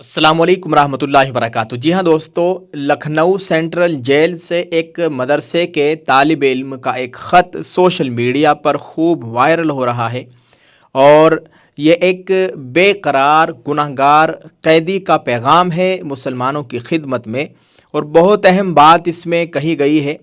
अस्सलाम वालेकुम रहमतुल्लाहि वबरकातुहू। जी हाँ दोस्तों, लखनऊ सेंट्रल जेल से एक मदरसे के तालिब इल्म का एक ख़त सोशल मीडिया पर खूब वायरल हो रहा है और ये एक बेकरार गुनहगार कैदी का पैगाम है मुसलमानों की खिदमत में। और बहुत अहम बात इसमें कही गई है।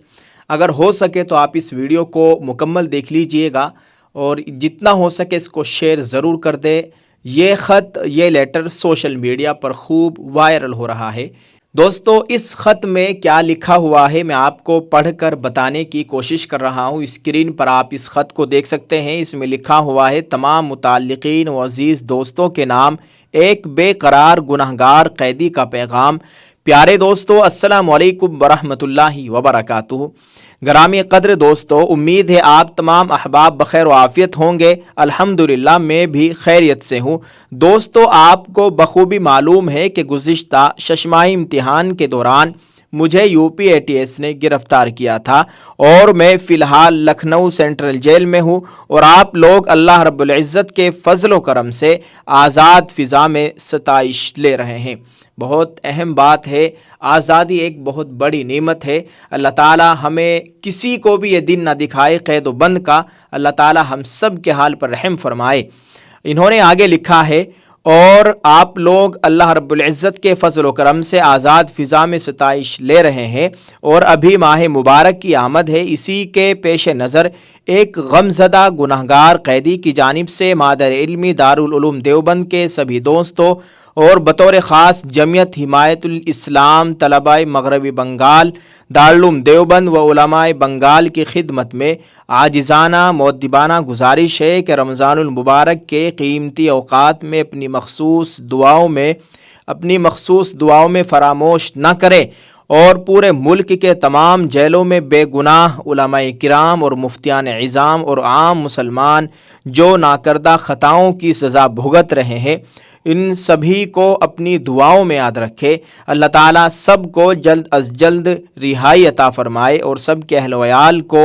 अगर हो सके तो आप इस वीडियो को मुकम्मल देख लीजिएगा और जितना हो सके इसको शेयर ज़रूर कर दें। ये ख़त, ये लेटर सोशल मीडिया पर खूब वायरल हो रहा है। दोस्तों, इस ख़त में क्या लिखा हुआ है मैं आपको पढ़कर बताने की कोशिश कर रहा हूँ। स्क्रीन पर आप इस ख़त को देख सकते हैं। इसमें लिखा हुआ है, तमाम मुताल्लिक़ीन व अज़ीज़ दोस्तों के नाम एक बेकरार गुनहगार कैदी का पैगाम। प्यारे दोस्तों, अस्सलामु अलैकुम वरहमतुल्लाहि वबरकातुहू। ग्रामी क़द्र दोस्तों, उम्मीद है आप तमाम अहबाब बखैर व आफ़ियत होंगे। अल्हम्दुलिल्लाह मैं भी खैरियत से हूँ। दोस्तों, आपको बखूबी मालूम है कि गुज़िश्ता शशमाही इम्तिहान के दौरान मुझे UPATS ने गिरफ़्तार किया था और मैं फ़िलहाल लखनऊ सेंट्रल जेल में हूँ और आप लोग अल्लाह रब्बुल इज़्ज़त के फ़ज़ल व करम से आज़ाद फ़िज़ा में सताइश ले रहे हैं। बहुत अहम बात है। आज़ादी एक बहुत बड़ी नेमत है। अल्लाह ताला हमें किसी को भी ये दिन ना दिखाए क़ैद व बंद का। अल्लाह ताला हम सब के हाल पर रहम फरमाए। इन्होंने आगे लिखा है, और आप लोग अल्लाह रब्बुल इज़्ज़त के फ़ज़ल व करम से आज़ाद फ़िज़ा में सताइश ले रहे हैं और अभी माह मुबारक की आमद है। इसी के पेश नज़र एक गमज़दा गुनहगार कैदी की जानिब से मादर इल्मी दारुल उलूम देवबंद के सभी दोस्तों और बतौर ख़ास जमियत हिमायतुल इस्लाम तलबाए मग़रबी बंगाल दारुल उलूम देवबंद व उलमाए बंगाल की खिदमत में आजिज़ाना मुअद्दिबाना गुजारिश है कि रमज़ानुल मुबारक के कीमती औक़ात में अपनी मख़सूस दुआओं में फ़रामोश न करें और पूरे मुल्क के तमाम जेलों में बेगुनाह उलमाए किराम और मुफ्तियान इज़ाम और आम मुसलमान जो नाकर्दा ख़ताओं की सज़ा भुगत रहे हैं, इन सभी को अपनी दुआओं में याद रखे। अल्लाह ताला सब को जल्द अज जल्द रिहाई अता फ़रमाए और सब के अहल वयाल को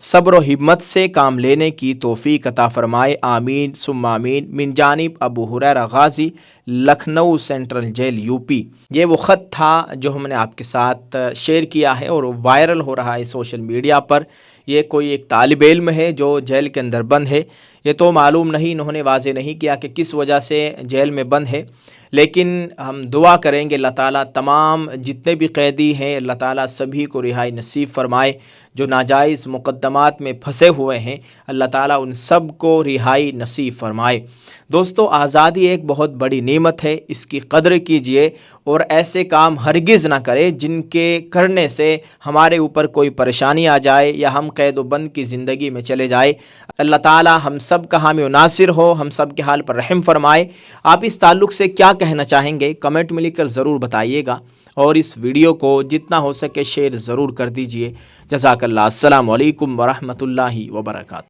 सब्र व हिम्मत से काम लेने की तौफ़ीक अता फ़रमाए। आमीन सुम्मा आमीन। मिन जानिब Abu Huraira Ghazi, Lucknow central jail UP। ये वो ख़त था जो हमने आपके साथ शेयर किया है और वायरल हो रहा है सोशल मीडिया पर। ये कोई एक तालिब इल्म है जो जेल के अंदर बंद है। ये तो मालूम नहीं, इन्होंने वाज़े नहीं किया कि किस वजह से जेल में बंद है, लेकिन हम दुआ करेंगे अल्लाह ताला तमाम जितने भी कैदी हैं अल्लाह ताला सभी को रिहाई नसीब फरमाए। जो नाजायज़ मुक़द्दमात में फंसे हुए हैं अल्लाह ताला उन सब को रिहाई नसीब फरमाए। दोस्तों, आज़ादी एक बहुत बड़ी नेमत है, इसकी कदर कीजिए और ऐसे काम हरगिज़ ना करें जिनके करने से हमारे ऊपर कोई परेशानी आ जाए या हम कैद व बंद की ज़िंदगी में चले जाए। अल्लाह ताला हम सब का हामी व नासिर हो, हम सब के हाल पर रहम फरमाए। आप इस ताल्लुक़ से क्या कहना चाहेंगे कमेंट में लिखकर ज़रूर बताइएगा और इस वीडियो को जितना हो सके शेयर ज़रूर कर दीजिए। जज़ाकल्लाह। अस्सलामु अलैकुम वरहमतुल्लाहि वबरकातुहू।